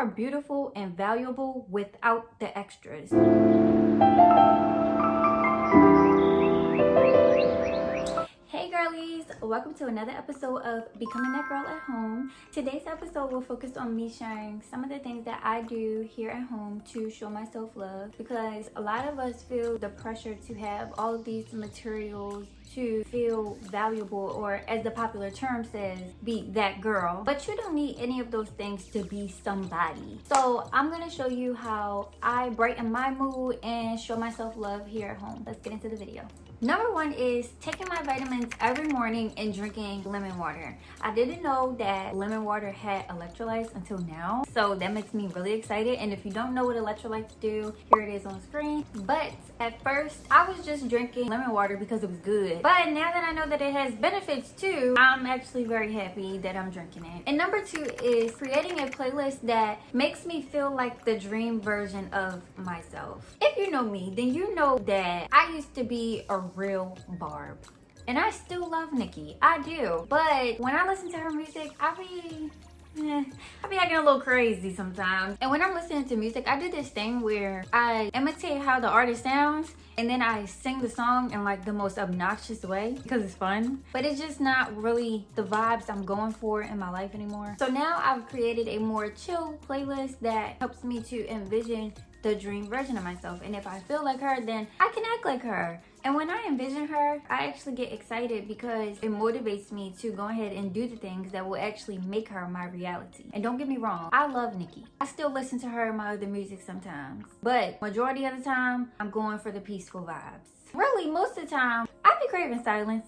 are beautiful and valuable without the extras. Hey girlies, welcome to another episode of Becoming That Girl at Home. Today's episode will focus on me sharing some of the things that I do here at home to show my self-love, because a lot of us feel the pressure to have all of these materials to feel valuable, or as the popular term says, be that girl. But you don't need any of those things to be somebody. So I'm gonna show you how I brighten my mood and show myself love here at home. Let's get into the video. Number one is taking my vitamins every morning and drinking lemon water. I didn't know that lemon water had electrolytes until now, so that makes me really excited. And if you don't know what electrolytes do, here it is on screen. But at first, I was just drinking lemon water because it was good. But now that I know that it has benefits too, I'm actually very happy that I'm drinking it. And number two is creating a playlist that makes me feel like the dream version of myself. If you know me, then you know that I used to be a real Barb. And I still love Nicki. I do. But when I listen to her music, I be acting a little crazy sometimes. And when I'm listening to music, I do this thing where I imitate how the artist sounds, and then I sing the song in like the most obnoxious way because it's fun. But it's just not really the vibes I'm going for in my life anymore. So now I've created a more chill playlist that helps me to envision the dream version of myself. And if I feel like her, then I can act like her. And when I envision her, I actually get excited because it motivates me to go ahead and do the things that will actually make her my reality. And don't get me wrong, I love Nicki. I still listen to her and my other music sometimes. But majority of the time, I'm going for the peaceful vibes. Really, most of the time, I be craving silence.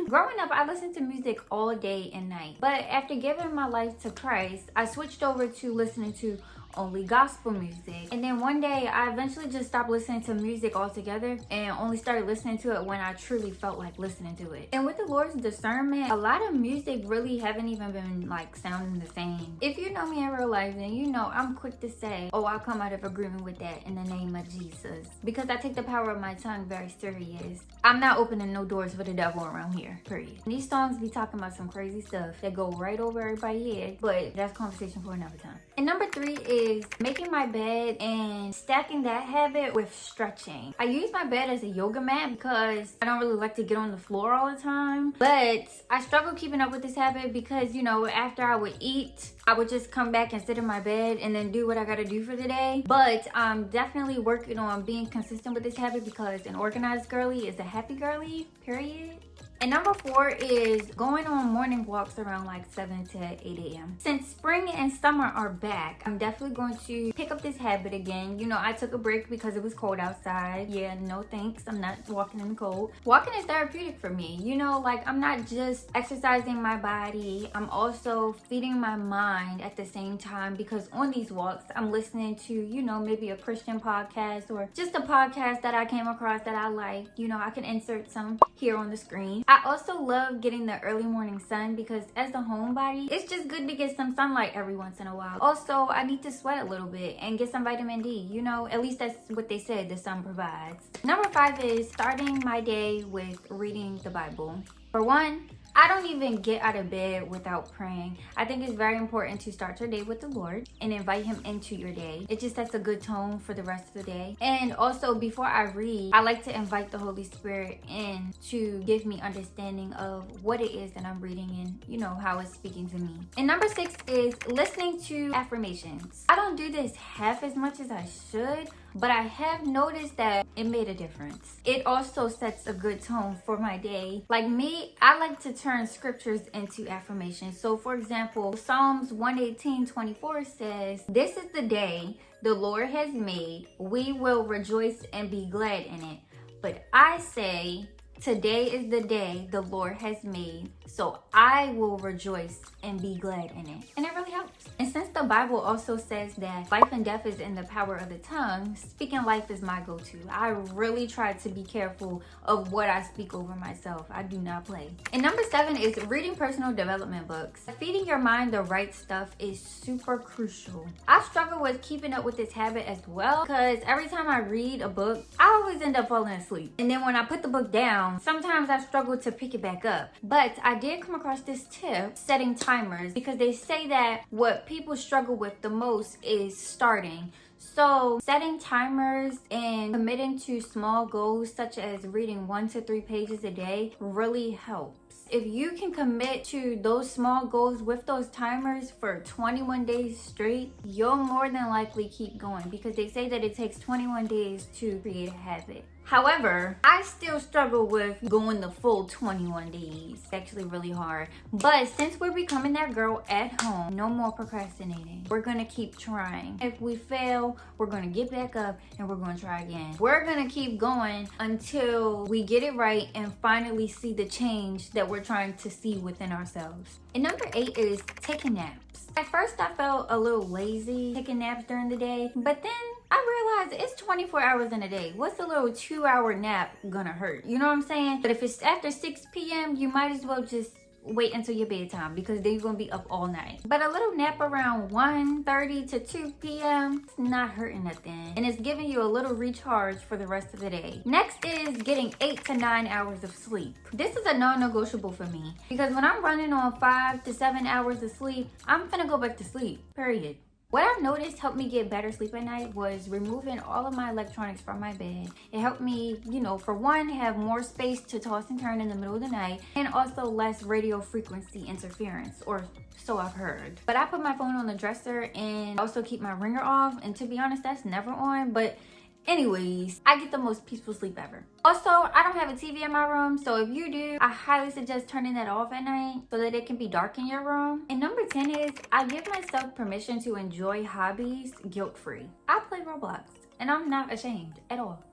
Growing up, I listened to music all day and night. But after giving my life to Christ, I switched over to listening to only gospel music. And then one day I eventually just stopped listening to music altogether and only started listening to it when I truly felt like listening to it. And with the Lord's discernment, a lot of music really haven't even been like sounding the same. If you know me in real life, then you know I'm quick to say, oh, I'll come out of agreement with that in the name of Jesus, because I take the power of my tongue very serious. I'm not opening no doors for the devil around here, period. And these songs be talking about some crazy stuff that go right over everybody's head, but that's conversation for another time. And number three is making my bed and stacking that habit with stretching. I use my bed as a yoga mat because I don't really like to get on the floor all the time. But I struggle keeping up with this habit because, you know, after I would eat, I would just come back and sit in my bed and then do what I gotta do for the day. But I'm definitely working on being consistent with this habit because an organized girly is a happy girly, period. And number four is going on morning walks around like 7 to 8 a.m. Since spring and summer are back, I'm definitely going to pick up this habit again. You know, I took a break because it was cold outside. Yeah, no thanks. I'm not walking in the cold. Walking is therapeutic for me. You know, like I'm not just exercising my body, I'm also feeding my mind at the same time, because on these walks, I'm listening to, you know, maybe a Christian podcast or just a podcast that I came across that I like. You know, I can insert some here on the screen. I also love getting the early morning sun because as a homebody, it's just good to get some sunlight every once in a while. Also, I need to sweat a little bit and get some vitamin D. You know, at least that's what they said the sun provides. Number five is starting my day with reading the Bible. For one, I don't even get out of bed without praying. I think it's very important to start your day with the Lord and invite Him into your day. It just sets a good tone for the rest of the day. And also, before I read, I like to invite the Holy Spirit in to give me understanding of what it is that I'm reading and, you know, how it's speaking to me. And number six is listening to affirmations. I don't do this half as much as I should, but I have noticed that it made a difference. It also sets a good tone for my day. Like me, I like to turn scriptures into affirmations. So for example, Psalms 118:24 says, "This is the day the Lord has made. We will rejoice and be glad in it." But I say, today is the day the Lord has made, so I will rejoice and be glad in it. And it really helps. And since the Bible also says that life and death is in the power of the tongue, speaking life is my go-to. I really try to be careful of what I speak over myself. I do not play. And number seven is reading personal development books. Feeding your mind the right stuff is super crucial. I struggle with keeping up with this habit as well because every time I read a book, I always end up falling asleep. And then when I put the book down, down, sometimes I struggle to pick it back up. But I did come across this tip, setting timers, because they say that what people struggle with the most is starting. So setting timers and committing to small goals such as reading 1 to 3 pages a day really helps. If you can commit to those small goals with those timers for 21 days straight, you'll more than likely keep going, because they say that it takes 21 days to create a habit. However, I still struggle with going the full 21 days. It's actually really hard. But since we're becoming that girl at home, no more procrastinating. We're gonna keep trying. If we fail, we're gonna get back up and we're gonna try again. We're gonna keep going until we get it right and finally see the change that we're trying to see within ourselves. And number 8 is taking naps. At first, I felt a little lazy taking naps during the day, but then I realized it's 24 hours in a day. What's a little 2-hour nap gonna hurt? You know what I'm saying? But if it's after 6 p.m., you might as well just wait until your bedtime, because then you're gonna be up all night. But a little nap around 1:30 to 2 p.m. it's not hurting nothing, and it's giving you a little recharge for the rest of the day. Next is getting 8 to 9 hours of sleep. This is a non-negotiable for me, because when I'm running on 5 to 7 hours of sleep, I'm finna go back to sleep, period. What I've noticed helped me get better sleep at night was removing all of my electronics from my bed. It helped me, for one, have more space to toss and turn in the middle of the night, and also less radio frequency interference, or so I've heard. But I put my phone on the dresser and also keep my ringer off, and to be honest, that's never on, but anyways, I get the most peaceful sleep ever. Also, I don't have a TV in my room, so if you do, I highly suggest turning that off at night so that it can be dark in your room. And number 10 is I give myself permission to enjoy hobbies guilt-free. I play Roblox, and I'm not ashamed at all.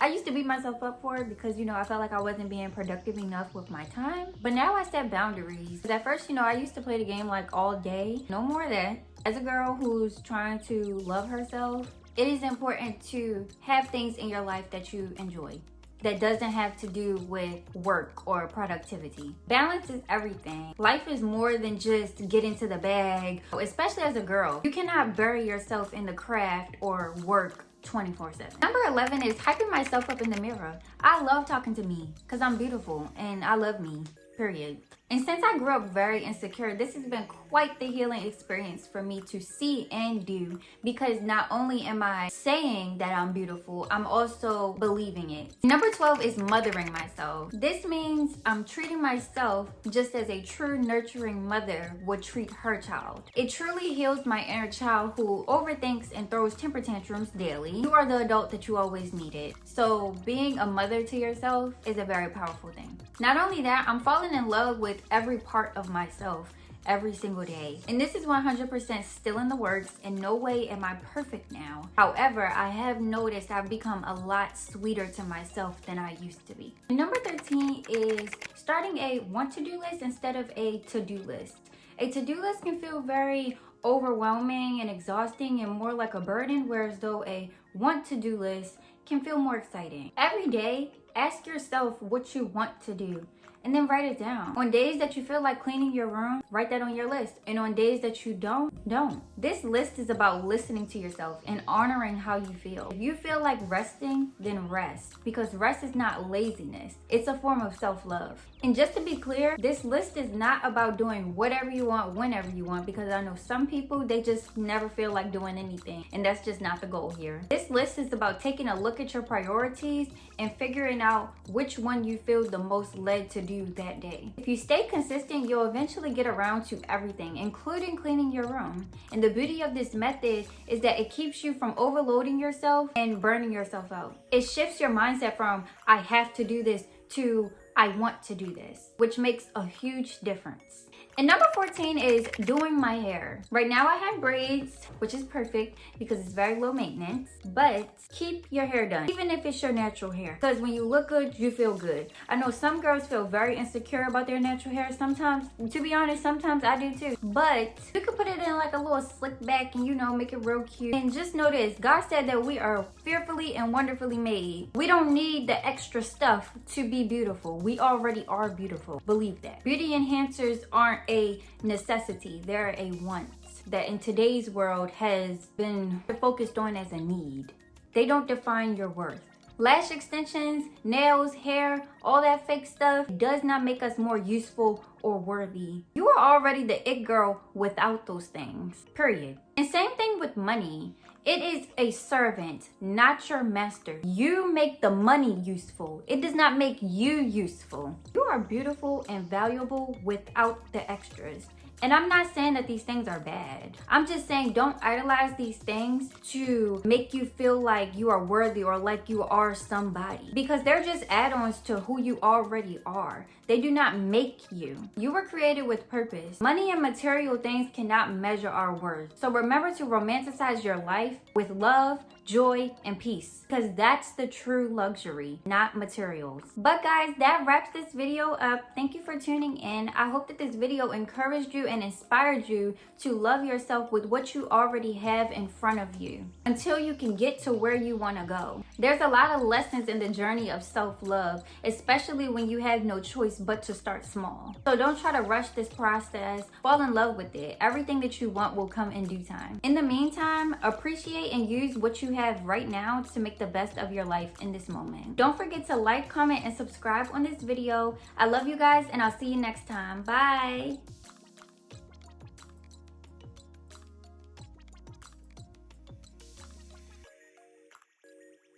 I used to beat myself up for it because, I felt like I wasn't being productive enough with my time. But now I set boundaries. But at first, I used to play the game like all day. No more of that. As a girl who's trying to love herself, it is important to have things in your life that you enjoy, that doesn't have to do with work or productivity. Balance is everything. Life is more than just getting to the bag, especially as a girl. You cannot bury yourself in the craft or work 24/7. Number 11 is hyping myself up in the mirror. I love talking to me because I'm beautiful and I love me, period. And since I grew up very insecure, this has been quite the healing experience for me to see and do, because not only am I saying that I'm beautiful, I'm also believing it. Number 12 is mothering myself. This means I'm treating myself just as a true nurturing mother would treat her child. It truly heals my inner child who overthinks and throws temper tantrums daily. You are the adult that you always needed. So being a mother to yourself is a very powerful thing. Not only that, I'm falling in love with every part of myself every single day. And this is 100% still in the works. In no way am I perfect now. However, I have noticed I've become a lot sweeter to myself than I used to be. Number 13 is starting a want-to-do list instead of a to-do list. A to-do list can feel very overwhelming and exhausting and more like a burden, whereas though a want-to-do list can feel more exciting. Every day, ask yourself what you want to do, and then write it down. On days that you feel like cleaning your room, write that on your list. And on days that you don't. This list is about listening to yourself and honoring how you feel. If you feel like resting, then rest. Because rest is not laziness. It's a form of self-love. And just to be clear, this list is not about doing whatever you want, whenever you want, because I know some people, they just never feel like doing anything. And that's just not the goal here. This list is about taking a look at your priorities and figuring out which one you feel the most led to do that day. If you stay consistent, you'll eventually get around to everything, including cleaning your room. And the beauty of this method is that it keeps you from overloading yourself and burning yourself out. It shifts your mindset from I have to do this to I want to do this, which makes a huge difference. And number 14 is doing my hair. Right now I have braids, which is perfect because it's very low maintenance, but keep your hair done, even if it's your natural hair. Because when you look good, you feel good. I know some girls feel very insecure about their natural hair sometimes. To be honest, sometimes I do too. But you can put it in like a little slick back and make it real cute. And just know this, God said that we are fearfully and wonderfully made. We don't need the extra stuff to be beautiful. We already are beautiful. Believe that. Beauty enhancers aren't a necessity, they're a want that in today's world has been focused on as a need. They don't define your worth. Lash extensions, nails, hair, all that fake stuff does not make us more useful or worthy. You are already the it girl without those things, period. And same thing with money. It is a servant, not your master. You make the money useful. It does not make you useful. You are beautiful and valuable without the extras. And I'm not saying that these things are bad. I'm just saying don't idolize these things to make you feel like you are worthy or like you are somebody. Because they're just add-ons to who you already are. They do not make you. You were created with purpose. Money and material things cannot measure our worth. So remember to romanticize your life with love, joy, and peace. Because that's the true luxury, not materials. But guys, that wraps this video up. Thank you for tuning in. I hope that this video encouraged you and inspired you to love yourself with what you already have in front of you until you can get to where you want to go. There's a lot of lessons in the journey of self-love, especially when you have no choice but to start small. So don't try to rush this process. Fall in love with it. Everything that you want will come in due time. In the meantime, appreciate and use what you have right now to make the best of your life in this moment. Don't forget to like, comment, and subscribe on this video. I love you guys, and I'll see you next time. Bye.